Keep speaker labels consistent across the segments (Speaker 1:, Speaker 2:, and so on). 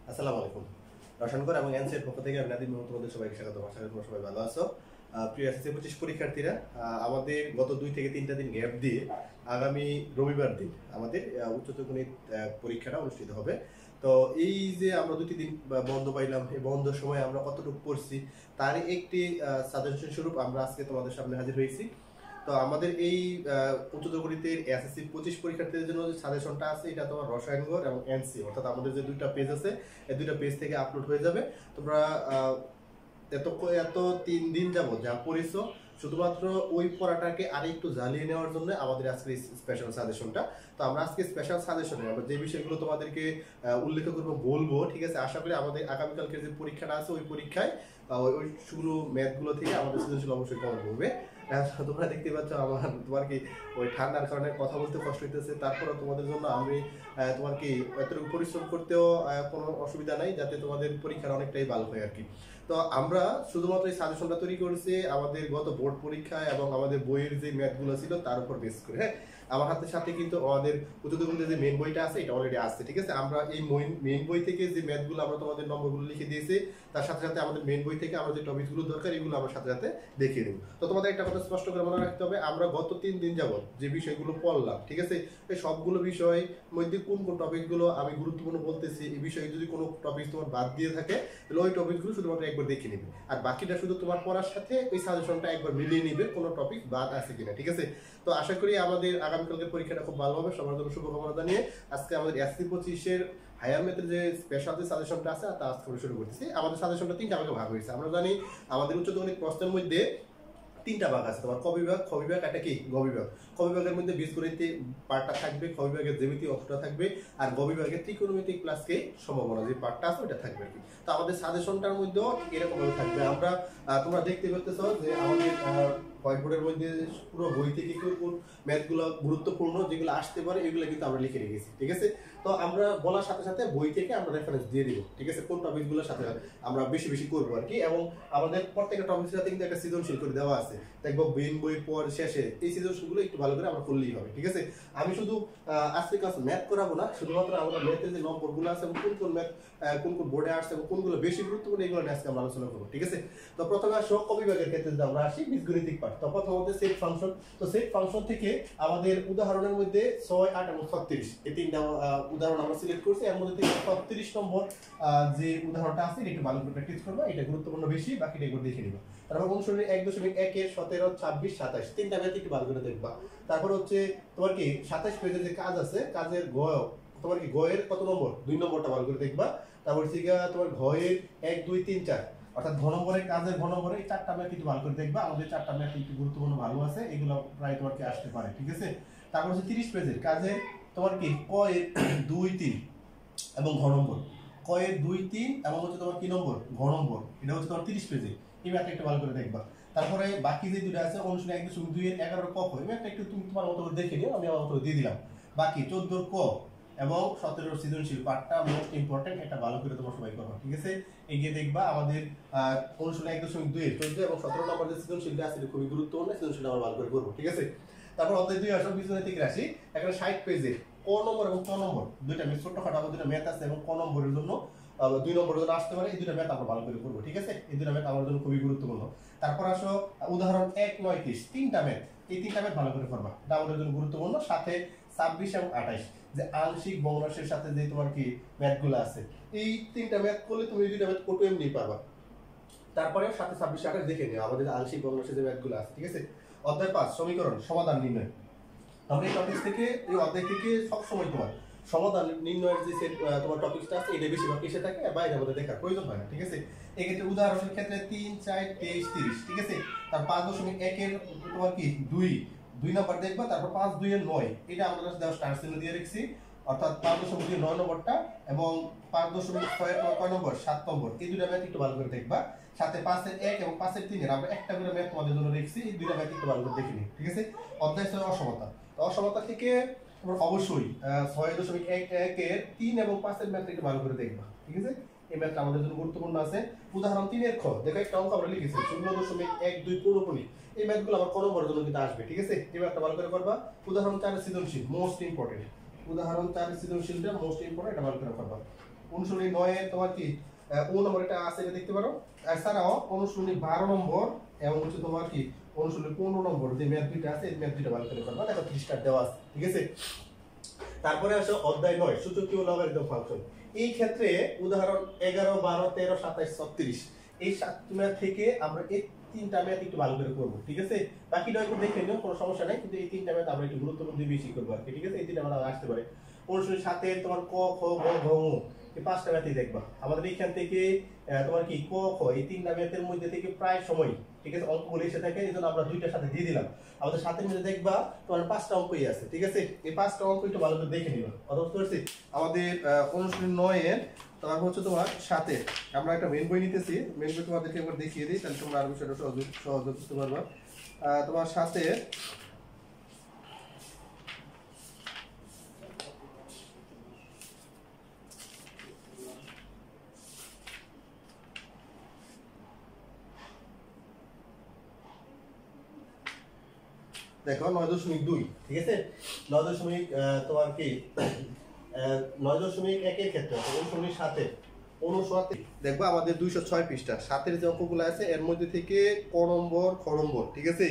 Speaker 1: আসসালামু আলাইকুম। রসায়নকর এবং এনসিএর পক্ষ থেকে আমি নাদিম মোহাম্মদ তোমাদের সবাইকে স্বাগত। আশা করি তোমরা সবাই ভালো আছো। প্রিয় এসএসসি 25 পরীক্ষার্থীরা, আমাদের গত 2 থেকে 3টা দিন গ্যাপ দিয়ে আগামী রবিবার দিন আমাদের উচ্চতর গণিত পরীক্ষাটা অনুষ্ঠিত হবে। তো এই যে আমরা 2টি দিন বন্ধ পাইলাম, এই বন্ধের সময় আমরা কতটুকু পড়ছি তার একটি সাজেশন স্বরূপ আমরা আজকে তোমাদের সামনে হাজির হয়েছি। তো আমাদের এই উচ্চতর গণিতের এসএসসি 25 পরীক্ষার্থীদের জন্য যে সাজেশনটা আছে এটা তোমার রসায়নগর এবং এনসি অর্থাৎ আমাদের যে দুইটা পেজ আছে এই দুইটা পেজ থেকে আপলোড হয়ে যাবে। তোমরা এত 3 দিন যাবত যা পড়েছো শুধুমাত্র ওই পড়াটাকে আরেকটু জ্বালিয়ে নেওয়ার জন্য আমাদের আজকে স্পেশাল সাজেশনটা। তো আমরা আজকে স্পেশাল সাজেশনে আমরা যে বিষয়গুলো তোমাদেরকে উল্লেখ করবো বলবো, ঠিক আছে? আশা করি আমাদের আগামীকালকে যে পরীক্ষাটা আছে ওই পরীক্ষায় ওই শুরু ম্যাথগুলো থেকে আমাদের সৃজনশীল অবশ্যই কমন করবে। তোমরা দেখতে পাচ্ছ তোমার কি ওই ঠান্ডার কারণে কথা বলতে কষ্ট হইতেছে, তারপরে তোমাদের জন্য আমি তোমার কি এতটুকু পরিশ্রম করতেও কোনো অসুবিধা নাই, যাতে তোমাদের পরীক্ষার অনেকটাই ভালো হয় আর কি। তো আমরা শুধুমাত্র এই সাজেশনটা তৈরি করেছি আমাদের গত বোর্ড পরীক্ষা এবং আমাদের বইয়ের যে ম্যাথগুলো ছিল তার উপর বেস করে। হ্যাঁ, আমার হাতের সাথে কিন্তু আমাদের উচ্চতর গণিতের যে মেইন বইটা আছে এটা অলরেডি আছে, ঠিক আছে? আমরা এই মেইন বই থেকে যে ম্যাথগুলো আমরা তোমাদের নম্বরগুলো লিখে দিয়েছি তার সাথে সাথে আমাদের মেইন বই থেকে আমরা যে টপিকগুলো দরকার এগুলো আমরা সাথে সাথে দেখিয়ে দেবো। তো তোমাদের একটা কথা স্পষ্ট করে মনে রাখতে হবে, আমরা গত 3 দিন যাবত যে বিষয়গুলো পড়লাম, ঠিক আছে, এই সবগুলো বিষয় মধ্যে কোন কোন টপিকগুলো আমি গুরুত্বপূর্ণ বলতেছি, এই বিষয়ে যদি কোনো টপিক তোমার বাদ দিয়ে থাকে তাহলে ওই টপিকগুলো শুধুমাত্র একবার দেখে নিবে, আর বাকিটা শুধু তোমার পড়ার সাথে ওই সাজেশনটা একবার মিলিয়ে নিবে কোনো টপিক বাদ আছে কিনা, ঠিক আছে? তো আশা করি আমাদের আগামীকালকের পরীক্ষাটা খুব ভালো হবে। সবার জন্য শুভকামনা জানিয়ে আজকে আমাদের এসসি 25-এর হায়ার ম্যাথের যে স্পেশাল যে সাজেশনটা আছে তা আজকে শুরু করতেছি। আমাদের সাজেশনটা 3টা ভাগে ভাগ হয়েছে। আমরা জানি আমাদের উচ্চতর গণিত প্রশ্নের মধ্যে 3টা ভাগ আছে, তোমার ক বিভাগ, খ বিভাগ, একটা কি গ বিভাগ। ক বিভাগের মধ্যে বীজগণিত পার্টটা থাকবে, খ বিভাগের জ্যামিতি অংশটা থাকবে, আর গ বিভাগের ত্রিকোণমিতিক প্লাস কে সম্ভাবনা যে পার্টটা আছে ওটা থাকবে আর কি। তো আমাদের সাজেশনটার মধ্যেও এরকম ভাবে থাকবে। আমরা তোমরা দেখতে পাচ্তেছো যে আমাদের হোয়াইট বোর্ডের মধ্যে পুরো বই থেকে কোন ম্যাথগুলো গুরুত্বপূর্ণ যেগুলো আসতে পারে এগুলো কিন্তু আমরা লিখে রেখেছি, ঠিক আছে? তো আমরা বলার সাথে সাথে বই থেকে আমরা রেফারেন্স দিয়ে দিব, ঠিক আছে, কোন টপিকগুলোর সাথে আমরা বেশি বেশি করবো আর কি। এবং আমাদের প্রত্যেকটা টপিকের সাথে কিন্তু একটা সৃজনশীল করে দেওয়া আছে, দেখবো মেইন বইয়ের পর শেষে এই সৃজনশীলগুলো একটু ভালো করে আমরা করলেই হবে, ঠিক আছে? আমি শুধু আজকে ক্লাস ম্যাথ করাবো না, শুধুমাত্র আমরা ম্যাথের যে নম্বরগুলো আছে এবং কোন কোন ম্যাথ কোন কোন বোর্ডে আসছে এবং কোনগুলো বেশি গুরুত্বপূর্ণ এগুলো নিয়ে আজকে আমরা আলোচনা করবো, ঠিক আছে? তো প্রথমে আসো ক বিভাগের ক্ষেত্রে যদি আমরা আসি বীজগণিতিক পার্ট। তো প্রথমত সেট ফাংশন। তো সেট ফাংশন থেকে আমাদের উদাহরণের মধ্যে 6, 8 এবং 36 এই 3টা উদাহরণ আমরা সিলেক্ট করছি। এর মধ্যে থেকে 36 নম্বর যে উদাহরণটা আছে এটা একটু ভালো করে প্র্যাকটিস করবা, এটা গুরুত্বপূর্ণ বেশি, বাকিটা একটু দেখে নিবা। তারপর অনুসরণী 1.1 এর 17, 26, 27 3টা ম্যাথ একটু ভালো করে দেখবা। তারপর হচ্ছে তোমার কি 27 পেজে যে কাজ আছে কাজের গ, তোমার কি গ এর কত নম্বর 2 নম্বরটা ভালো করে দেখবা। তারপর হচ্ছে তোমার ঘ এর 1, 2, 3, 4 অর্থাৎ ঘ নম্বরের কাজের ঘ নম্বরে এই 4টা ম্যাথ একটু ভালো করে দেখবা। আমাদের 4টা ম্যাথ একটু গুরুত্বপূর্ণ ভালো আছে, এগুলো প্রায় তোমার কি আসতে পারে, ঠিক আছে? তারপর হচ্ছে 30 পেজের কাজের তোমার কি ক এর 2, 3 এবং ঘ নম্বর, ক এর 2, 3 এবং হচ্ছে তোমার কি নম্বর ঘ নম্বর, এটা হচ্ছে তোমার 30 পেজে। এই ম্যাথটা একটু ভালো করে দেখবা। তারপরে বাকি যে দুটো আছে অনুশীলনী 1.2 এর 11 ক খ, এই ম্যাথটা একটু তুমি তোমার মতো করে দেখে নিও, আমি আমার মতো দিয়ে দিলাম। বাকি 14 ক এবং 17 সৃজনশীল পার্টটা মোস্ট ইম্পর্টেন্ট, এটা ভালো করে তোমরা সবাই করবা, ঠিক আছে? এগিয়ে দেখবা আমাদের অনুশীলনী 1.2 এর 14 এবং 17 নম্বর যে সৃজনশীলটা আছে এটা খুবই গুরুত্বপূর্ণ, সৃজনশীলটা আমরা ভালো করে করবো, ঠিক আছে? তারপর অধ্যায় 2 আসো বীজগণিতিক রাশি। এখানে 60 পেজে ক নম্বর এবং ক নম্বর দুইটা ছোটখাটো আবার দুটো ম্যাথ আছে এবং ক নম্বরের জন্য 2 নম্বরের জন্য আসতে পারে, এই দুটো ম্যাথ আমরা ভালো করে করবো, ঠিক আছে? এই দুটো ম্যাথ আমার জন্য খুবই গুরুত্বপূর্ণ। তারপর আসো উদাহরণ 1, 9, 30 3টা ম্যাথ, এই 3টা ম্যাথ ভালো করে করবা, এটা আমাদের জন্য গুরুত্বপূর্ণ। সাথে 26 এবং 28 যে আংশিক ভগ্নাংশের সাথে যে তোমার কি ম্যাথগুলো আছে, এই 3টা ম্যাথ করলে তুমি এই দুইটা ম্যাথ অটো এমনি পারবা। তারপরে সাথে 26, 28 দেখে নিও আমাদের আংশিক ভগ্নাংশের যে ম্যাথগুলো আছে, ঠিক আছে? অধ্যায় 5 সমীকরণ সমাধান নির্ণয়। আমরা এই টপিক থেকে এই অধ্যায় থেকে সবসময় তোমার সমাধান নির্ণয়ের যে তোমার টপিকটা আছে এটা বেশিরভাগ এসে থাকে, বাইরে আমাদের দেখার প্রয়োজন হয় না, ঠিক আছে? এক্ষেত্রে উদাহরণের ক্ষেত্রে 3, 4, 23, 30, ঠিক আছে? তার 5.1 এর তোমার কি 2 নাম্বার দেখবা। তারপর 5, 2 এর 9 এটা আমরা দেওয়া স্টার চিহ্ন দিয়ে রেখেছি, অর্থাৎ 5.2 এর 9 নম্বরটা এবং 5.6 এর কয় নম্বর 7 নম্বর, এই দুটো ম্যাথ একটু ভালো করে দেখবা। সাথে 5 এর 1 এবং 5 এর 3 এর আমরা একটা করে ম্যাথ তোমাদের জন্য রেখেছি, এই দুটো ম্যাথ একটু ভালো করে দেখে নিই, ঠিক আছে? অধ্যায় 6 অসমতা। তো অসমতা থেকে তোমরা অবশ্যই 6.1 এর 3 এবং 5 এর ম্যাথ একটু ভালো করে দেখবা, ঠিক আছে? এই ম্যাথটা আমাদের জন্য গুরুত্বপূর্ণ আছে। উদাহরণ 3 এর খ দেখো একটা অঙ্ক আমরা লিখেছি 0.12 পুরোপুরি, এই ম্যাথগুলো আবার কোন নম্বরের জন্য কিন্তু আসবে, ঠিক আছে? এই ম্যাথটা ভালো করে করবা। উদাহরণ 4 এর সৃজনশীল মোস্ট ইম্পর্টেন্ট, উদাহরণ 4 এর সৃজনশীলটা মোস্ট ইম্পর্টেন্ট, এটা ভালো করে করবা। অনুশীলনী 9 এর তোমার কি ও নম্বর একটা আছে এটা দেখতে পারো। এছাড়াও অনুশীলনী 12 নম্বর এবং হচ্ছে তোমার কি অনুশীলনী 15 নম্বর যে ম্যাথ দুইটা আছে এই ম্যাথ দুইটা ভালো করে করবা, দেখো 30 টা দেওয়া আছে, ঠিক আছে। তারপরে আসো অধ্যায় 9 সূচকীয় লগারিদম ফাংশন। এই ক্ষেত্রে উদাহরণ 11 12 13 27 36 এই 7টি ম্যাথ থেকে আমরা এই তিনটা ম্যাথ একটু ভালো করে করব, ঠিক আছে। বাকি নয় করে দেখে নিও, কোনো সমস্যা নাই, কিন্তু এই তিনটা ম্যাথ আমরা একটু গুরুত্বপূর্ণ দিয়ে বেশি করব আর কি, ঠিক আছে। এই তিনটা ম্যাথ আসতে পারে অনুশীলনী 7 এর তোমার ক খ গ ঘ ঙ এই পাঁচটা ম্যাথই দেখবা। আমাদের এখান থেকে তোমার কি ক খ এই তিনটা ম্যাথের মধ্যে থেকে প্রায় সময়, ঠিক আছে, অঙ্কগুলো এসে থাকে, এই জন্য আমরা দুইটার সাথে দিয়ে দিলাম। আমাদের সাথের মধ্যে দেখবা তোমার 5টা অঙ্কই আছে, ঠিক আছে। এই 5টা অঙ্ক একটু ভালো করে দেখে নিবা। কথা বুঝতে পারছি? আমাদের অনুশীলনী 9 এর তারপর হচ্ছে তোমার 7 এর আমরা একটা মেন বই নিতেছি, মেন বই তোমাদেরকে একবার দেখিয়ে দিই, তাহলে তোমরা আরো বিষয়টা সহজ বুঝতে পারবা। তোমার 7 এর দেখো 9.2, ঠিক আছে। 9 তোমার কি 9.1 এর ক্ষেত্রে অনুশীলনী 7 এর অনুসাতে দেখবা আমাদের 206 পৃষ্ঠা 7 এর যে অঙ্কগুলো আছে এর মধ্যে থেকে ক নম্বর খ নম্বর, ঠিক আছে,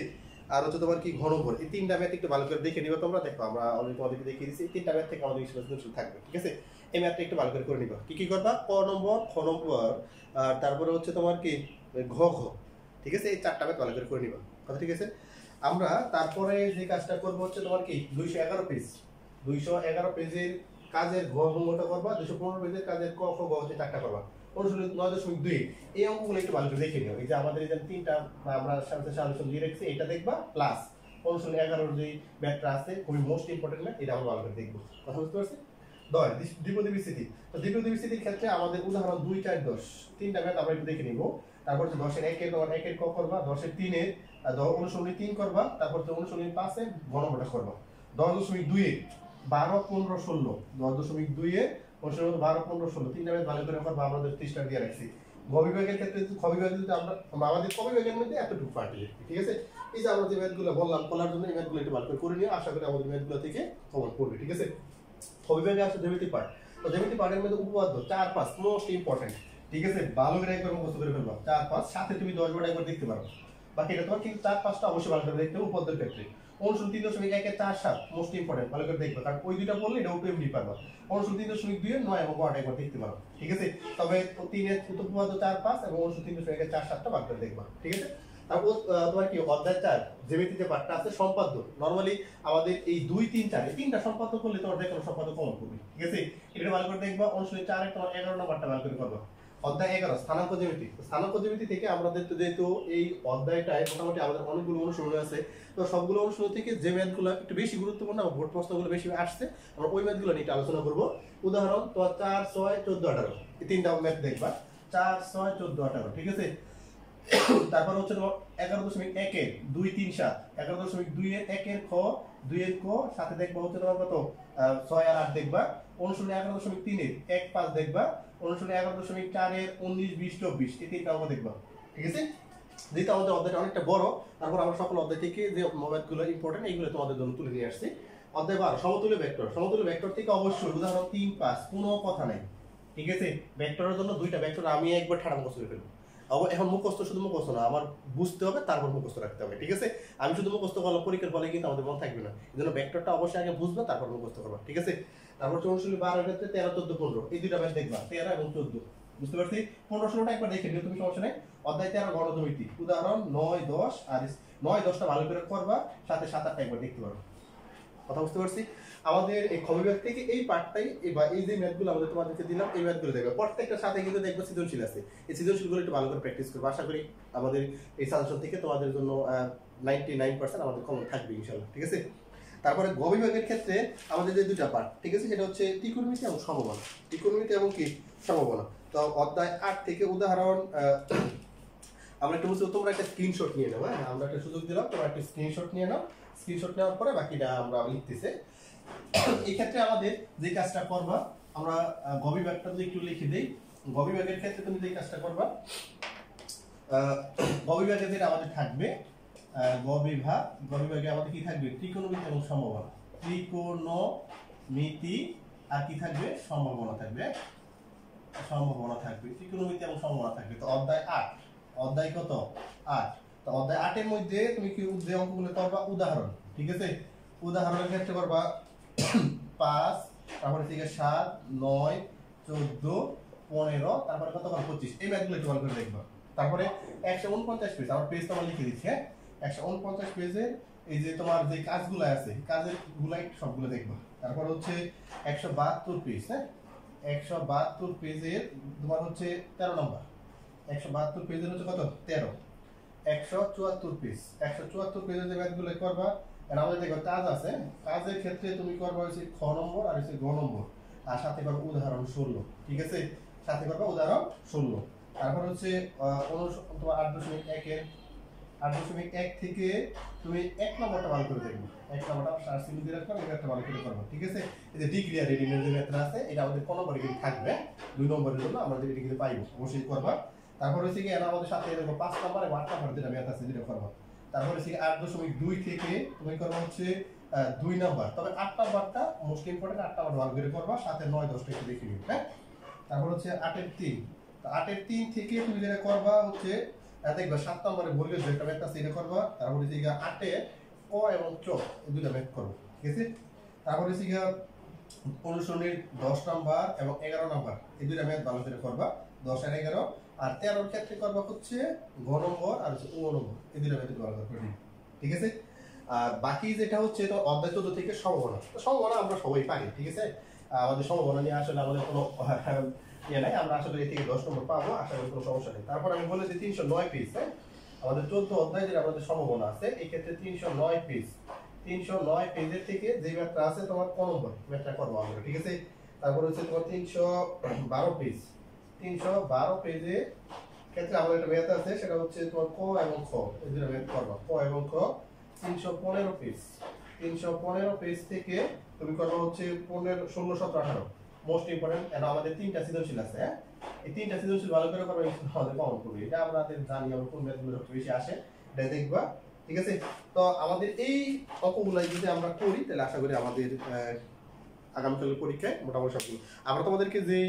Speaker 1: আর হচ্ছে তোমার কি ঘ নম্বর, এই তিনটা ম্যাথ একটু ভালো করে দেখে নিবা তোমরা। দেখো আমরা অলরেডি তোমাদেরকে দেখিয়ে দিয়েছি, এই তিনটা ম্যাথ থেকে আমাদের সৃজনশীল থাকবে, ঠিক আছে। এই ম্যাথটা একটু ভালো করে নিবা। কি কি করবা? ক নম্বর খ নম্বর আর তারপরে হচ্ছে তোমার কি ঘ ঘ, ঠিক আছে। এই চারটা ম্যাথ ভালো করে নিবা, কথা ঠিক আছে। আমরা তারপরে যে কাজটা করব হচ্ছে তোমার কি 211 পেজ 211 পেজের কাজের ঘ ঘটা করবা, 215 পেজের কাজের ক খ গ হচ্ছে চারটা করবা। অনুশীলনী 9.2 এই অঙ্কগুলো একটু ভালো করে দেখে নিও। এই যে আমাদের এই যে তিনটা আমরা সাথে সাজেশন দিয়ে রেখেছি, এটা দেখবা, প্লাস অনুশীলনী 11 এর যে ম্যাথটা আছে খুবই মোস্ট ইম্পর্টেন্ট ম্যাথ, এটা আমরা ভালো করে দেখব। কথা বুঝতে পারছি? দ্বিপদী বিস্তৃতি। তো দ্বিপদী বিস্তৃতির ক্ষেত্রে আমাদের উদাহরণ 2 4 10 তিনটা ম্যাথ আমরা একটু দেখে নিব। তারপর 10 এর 1 এর তোমার 1 এর ক করবা, 10 এর 3 এর অনুশীলনী 3 করবা, তারপর অনুশীলনী 5 এর ঘ নম্বরটা করবা। 10.2 এ 12 15 16 10.2 এ অনুশীলনী 12 15 16 তিনটা ম্যাথ ভালো করে করবা। আমাদের 30 টা দিয়ে রাখছি। ঘ বিভাগের ক্ষেত্রে খ বিভাগে যদি আমরা আমাদের ক বিভাগের মধ্যে এতটুকু পার্টি, ঠিক আছে। এই যে আমরা যে ম্যাথগুলো বললাম করার জন্য এই ম্যাথগুলো একটু ভালো করে করে নিও, আশা করি আমাদের ম্যাথগুলো থেকে কমন পড়বে, ঠিক আছে। খ বিভাগে আছে জ্যামিতি পার্ট। তো জ্যামিতি পার্টের মধ্যে উপপাদ্য 4 5 মোস্ট ইম্পর্টেন্ট, ঠিক আছে। ভালো করে একবার মুখস্থ করে ফেলবা 4 5, সাথে তুমি 10 বার একবার দেখতে পারো। বাকি এটা তোমার কিন্তু 4 5টা অবশ্যই ভালো করে দেখতে হবে উপপাদ্যের ক্ষেত্রে। অনুশীলনী 3.1 এর 4 7 মোস্ট ইম্পর্টেন্ট, ভালো করে দেখবা, কারণ ওই দুইটা পড়লে এটা উপরে এমনি পারবা। অনুশীলনী 3.2 এর 9 এবং 10 একবার দেখতে পারো, ঠিক আছে। তবে 3 এর উপপাদ্য 4 5 এবং অনুশীলনী 3.1 এর 4 7টা ভালো করে দেখবা, ঠিক আছে। তারপর তোমার কি অধ্যায় 4 জ্যামিতিতে পার্টটা আছে সম্পাদ্য। নরমালি আমাদের এই 2 3 4 এই তিনটা সম্পাদ্য করলে তোমার দেখো সম্পাদ্য কমন করবে, ঠিক আছে। এটা ভালো করে দেখবা। অনুশীলনী 4 এর তোমার 11 নম্বরটা ভালো করে করবা। অধ্যায় 11 স্থানাঙ্ক জ্যামিতি। স্থানাঙ্ক জ্যামিতি থেকে আমাদের তো যেহেতু এই অধ্যায়টায় মোটামুটি আমাদের অনেকগুলো অনুশীলন আছে, তো সবগুলো অনুশীলন থেকে যে ম্যাথগুলো একটু বেশি গুরুত্বপূর্ণ এবং বোর্ড প্রশ্নগুলো বেশি আসছে আমরা ওই ম্যাথগুলো নিয়ে আলোচনা করব। উদাহরণ তো 4 6 14 18 এই তিনটা ম্যাথ দেখবা, 4 6 14 18, ঠিক আছে। তারপর হচ্ছে তোমার 11.1 এর 2 3 7 11.2 এর 1 এর খ 2 এর ক সাথে দেখবা হচ্ছে তোমার কত 6 আর 8 দেখবা। অনুশীলনী 11.3 এর 1 5 দেখবা। অনুশীলনী 11.4 এর 19 20 24 এই তিনটা অঙ্ক দেখবা, ঠিক আছে। যেহেতু আমাদের অধ্যায়টা অনেকটা বড়, তারপর আমরা সকল অধ্যায় থেকে যে ম্যাথগুলো ইম্পর্টেন্ট এইগুলো তোমাদের জন্য তুলে নিয়ে আসছি। অধ্যায় 12 সমতুল্য ভেক্টর। সমতুল্য ভেক্টর থেকে অবশ্যই উদাহরণ 3 5 কোনো কথা নাই, ঠিক আছে। ভেক্টরের জন্য দুইটা ভেক্টর আমি একবার ঠাড়া মুখস্থ করে ফেলবো। এখন মুখস্থ শুধু মুখস্থ না, আমার বুঝতে হবে তারপর মুখস্থ রাখতে হবে, ঠিক আছে। আমি শুধু মুখস্থ করলে পরীক্ষার ফলে কিন্তু আমাদের মনে থাকবে না, এই জন্য ভেক্টরটা অবশ্যই আগে বুঝবে তারপর মুখস্থ করবা, ঠিক আছে। তারপর অনুশীলনী 12 এর ক্ষেত্রে 13 14 15 এই দুইটা ম্যাথ দেখবা, 13 এবং 14, বুঝতে পারছি। 15 16টা একবার দেখে নিও, তুমি সমস্যা নাই। অধ্যায় 13 গণজ্যামিতি উদাহরণ 9 10 আর 9 10টা ভালো করে করবা, সাথে 7 8টা একবার দেখতে পারো, কথা বুঝতে পারছি। আমাদের এই খ বিভাগ থেকে এই পার্টটাই এই যে ম্যাথগুলো আমাদের তোমাদেরকে দিলাম এই ম্যাথগুলো দেখবে, প্রত্যেকটার সাথে কিন্তু দেখবে সৃজনশীল আছে। এই সৃজনশীলগুলো একটু ভালো করে প্র্যাকটিস করবে, আশা করি আমাদের এই সাজেশন থেকে তোমাদের জন্য 99% আমাদের কমন থাকবে ইনশাআল্লাহ, ঠিক আছে। তারপরে গ বিভাগের ক্ষেত্রে আমাদের যে দুটো পার্ট, ঠিক আছে, সেটা হচ্ছে ত্রিকোণমিতি এবং সমবানা। ত্রিকোণমিতি এবং কি সমবানা। তো অধ্যায় 8 থেকে উদাহরণ আমরা একটু বুঝতে, তোমরা একটা স্ক্রিনশট নিয়ে নাও। হ্যাঁ, আমরা একটা সুযোগ দিলাম, তোমরা একটা স্ক্রিনশট নিয়ে নাও। স্ক্রিনশট নেওয়ার পরে বাকিটা আমরা লিখতেছি। এই ক্ষেত্রে আমাদের যে কাজটা করবা, আমরা গ বিভাগটা যদি একটু লিখে দেই। গ বিভাগের ক্ষেত্রে তুমি যে কাজটা করবা, গ বিভাগে যেটা আমাদের থাকবে গ বিভাগে আমাদের কি থাকবে ত্রিকোণমিতি এবং সমবানা। ত্রিকোণমিতি আর কি থাকবে সম্ভাবনা থাকবে। সম্ভাবনা থাকবে, ত্রিকোণমিতি এবং সম্ভাবনা থাকবে। তো অধ্যায় 8, অধ্যায় কত 8। তো অধ্যায় 8 এর মধ্যে তুমি কি যে অঙ্কগুলো করবা উদাহরণ, ঠিক আছে। উদাহরণের ক্ষেত্রে করবা 5, তারপরে থেকে 7, 9, 14, 15, তারপরে কত করবা 25। এই ম্যাথগুলো একটু ভালো করে দেখবা। তারপরে 149 পেজ, আমার পেজ তোমার লিখে দিচ্ছি, হ্যাঁ। 149 পেজে এই যে তোমার যে কাজগুলো আছে, কাজের গুলাই সবগুলো দেখবা। তারপর হচ্ছে 172 পেজ, হ্যাঁ। 172 পেজের তোমার হচ্ছে 13 নম্বর। 172 পেজের হচ্ছে কত 13। 174 পেজ, 174 পেজের যে ম্যাথগুলো করবা, এর আমাদের দেখো কাজ আছে। কাজের ক্ষেত্রে তুমি করবা হচ্ছে খ নম্বর আর হচ্ছে গ নম্বর, আর সাথে করবা উদাহরণ 16, ঠিক আছে। সাথে করবা উদাহরণ 16। তারপর হচ্ছে তোমার 8.1 এর 8.1 থেকে তুমি 1 নম্বরটা ভালো করে দেখবে। 1 নম্বরটা সার্চ সিম্বল দিয়ে রাখবা, এটা একটা ভালো করে করবা, ঠিক আছে। এই যে ডিগ্রি আর রেডিংয়ের যে ম্যাথটা আছে, এটা আমাদের কোন নম্বরে কিন্তু থাকবে, 2 নম্বরের জন্য আমরা এটা কিন্তু পাইবো, অবশ্যই করবা। তারপর হচ্ছে কি এর আমাদের সাথে দেখো 5 নম্বর এবং 8 নম্বর যেটা ম্যাথ আছে যেটা করবা। তারপর হচ্ছে 8.2 থেকে তুমি করবা হচ্ছে 2 নাম্বার, তবে 8 নাম্বারটা মোস্ট ইম্পর্টেন্ট, 8 নাম্বার ভালো করে করবা, সাথে 9 10টা একটু দেখে নিও, হ্যাঁ। তারপর হচ্ছে 8 এর 3, তো 8 এর 3 থেকে তুমি যেটা করবা হচ্ছে দেখবা 7 নম্বরে বর্গের যে একটা ম্যাথ আছে এটা করবা। তারপর হচ্ছে 8 এ ক এবং চ এই দুটো ম্যাথ করবা, ঠিক আছে। তারপর হচ্ছে অনুসরণের 10 নাম্বার এবং 11 নাম্বার এই দুটো ম্যাথ ভালো করে করবা, 10 আর 11। আর 13 এর ক্ষেত্রে করবা হচ্ছে ঘ নম্বর আর হচ্ছে ও নম্বর, এই দুটো ম্যাথ ভালো করে করবা, ঠিক আছে। আর বাকি যেটা হচ্ছে তো অধ্যায় 14 থেকে সম্ভাবনা। তো সম্ভাবনা আমরা সবাই পারি, ঠিক আছে। আমাদের সম্ভাবনা নিয়ে আসলে আমাদের কোনো ইয়ে নাই, আমরা আসলে এই থেকে 10 নম্বর পাবো, আশা করি কোনো সমস্যা নেই। তারপর আমি বলে দিই 309 পেজ, হ্যাঁ। আমাদের 14 অধ্যায় যে আমাদের সম্ভাবনা আছে, এই ক্ষেত্রে 309 পেজ। 309 পেজের থেকে যে ম্যাথটা আছে তোমার কোন নম্বর ম্যাথটা করবো আমরা, ঠিক আছে। তারপর হচ্ছে তোমার 312 পেজ। 312 পেজে ক্ষেত্রে আমাদের একটা ম্যাথ আছে, সেটা হচ্ছে তোমার ক এবং খ, এই দুটো ম্যাথ করবা, ক এবং খ। 315 পেজ। 315 পেজ থেকে তুমি করবা হচ্ছে 15, 16, 17, 18 মোস্ট ইম্পর্টেন্ট। এটা আমাদের 3টা সৃজনশীল আছে, হ্যাঁ। এই 3টা সৃজনশীল ভালো করে করবে, আমাদের কমন করবে, এটা আমাদের জানি আমরা কোন ম্যাথগুলো সবচেয়ে বেশি আসে, এটা দেখবা, ঠিক আছে। তো আমাদের এই অঙ্কগুলো যদি আমরা করি তাহলে আশা করি আমাদের আগামীকালের পরীক্ষায় মোটামুটি সবগুলো আমরা তোমাদেরকে যেই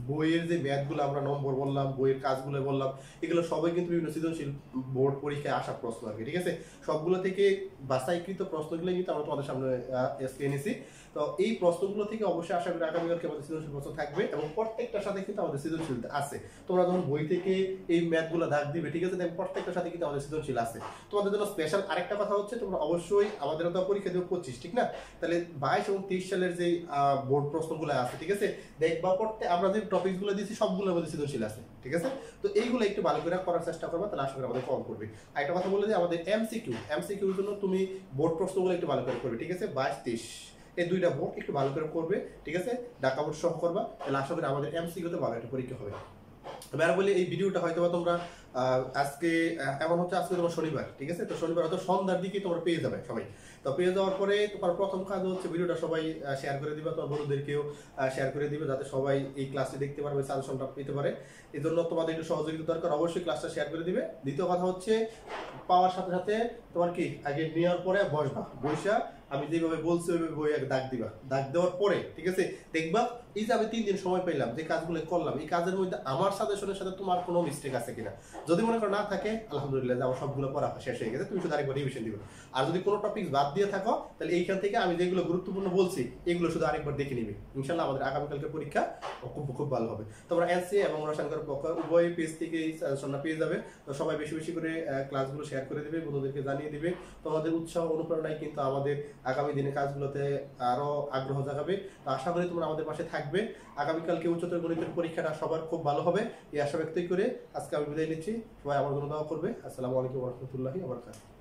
Speaker 1: বইয়ের যে ম্যাথগুলো আমরা নম্বর বললাম, বইয়ের কাজগুলো বললাম, এগুলো সবাই কিন্তু বিভিন্ন সৃজনশীল বোর্ড পরীক্ষায় আসা প্রশ্ন আর কি, ঠিক আছে। সবগুলো থেকে বাছাইকৃত প্রশ্নগুলো কিন্তু আমরা তোমাদের সামনে আজকে এনেছি। তো এই প্রশ্নগুলো থেকে অবশ্যই আশা করি আগামীকালকে আমাদের সৃজনশীল প্রশ্ন থাকবে, এবং প্রত্যেকটার সাথে কিন্তু আমাদের সৃজনশীল আছে। তোমরা যখন বই থেকে এই ম্যাথগুলো দাগ দিবে, ঠিক আছে, প্রত্যেকটার সাথে কিন্তু আমাদের সৃজনশীল আছে। তোমাদের জন্য স্পেশাল আরেকটা কথা হচ্ছে, তোমরা অবশ্যই আমাদের তো পরীক্ষা দেবো 25, ঠিক না। তাহলে 22 এবং 23 সালের যে বোর্ড প্রশ্নগুলো আছে, ঠিক আছে, দেখবা আমরা যে টপিকগুলো দিয়েছি সবগুলোর মধ্যে সৃজনশীল আছে, ঠিক আছে। তো এইগুলো একটু ভালো করে করার চেষ্টা করবা, তাহলে আশা করি আমাদের কম করবে। আরেকটা কথা বলে যে আমাদের এমসিকিউর জন্য তুমি বোর্ড প্রশ্নগুলো একটু ভালো করে করবে, ঠিক আছে। 22 23 এই দুইটা বোর্ড একটু ভালো করে করবে, ঠিক আছে, ঢাকা বোর্ড সহ করবা, তাহলে আশা করি আমাদের এমসিকিউতে ভালো একটা পরীক্ষা হবে। তবে আর বলি, এই ভিডিওটা হয়তো তোমরা আজকে এমন হচ্ছে আজকে তোমার শনিবার, ঠিক আছে। তো শনিবার হয়তো সন্ধ্যার দিকে তোমরা পেয়ে যাবে সবাই। তো পেয়ে যাওয়ার পরে তোমার প্রথম কাজ হচ্ছে ভিডিওটা সবাই শেয়ার করে দিবা, তোমার বন্ধুদেরকেও শেয়ার করে দিবে, যাতে সবাই এই ক্লাসটি দেখতে পারবে, সাজেশনটা পেতে পারে। এই জন্য তোমাদের একটু সহযোগিতা দরকার, অবশ্যই ক্লাসটা শেয়ার করে দিবে। দ্বিতীয় কথা হচ্ছে, পাওয়ার সাথে সাথে তোমার কি আগে নেওয়ার পরে বসবা, বসা আমি যেভাবে বলছি ওইভাবে বই দাগ দিবা, দাগ দেওয়ার পরে, ঠিক আছে, দেখবা এই যে আমি 3 দিন সময় পেলাম, যে কাজগুলো করলাম, এই কাজের মধ্যে আমার সাজেশনের সাথে তোমার কোনো মিস্টেক আছে কিনা। যদি মনে করো না থাকে, আলহামদুলিল্লাহ, আমার সবগুলো পড়া শেষ হয়ে গেছে, তুমি শুধু আরেকবার রিভিশন দিবে। আর যদি কোনো টপিক বাদ দিয়ে থাকো, তাহলে এইখান থেকে আমি যেগুলো গুরুত্বপূর্ণ বলছি এগুলো শুধু আরেকবার দেখে নিবে। ইনশাল্লাহ আমাদের আগামীকালকে পরীক্ষা খুব ভালো হবে। তোমরা এনসি এবং রসায়নকার পক্ষ উভয় পেজ থেকে এই সাজেশনটা পেয়ে যাবে। তো সবাই বেশি বেশি করে ক্লাসগুলো শেয়ার করে দিবে, বন্ধুদেরকে জানিয়ে দিবে। তোমাদের উৎসাহ অনুপ্রেরণায় কিন্তু আমাদের আগামী দিনে কাজগুলোতে আরো আগ্রহ জাগাবে। তো আশা করি তোমরা আমাদের পাশে থাকবে। আগামীকালকে উচ্চতর গণিতের পরীক্ষাটা সবার খুব ভালো হবে, এই আশা ব্যক্ত করে আজকে আমি বিদায় নিচ্ছি। সবাই আমার জন্য দোয়া করবে। আসসালামু আলাইকুম ওয়া রাহমাতুল্লাহি ওয়া বারাকাতুহু।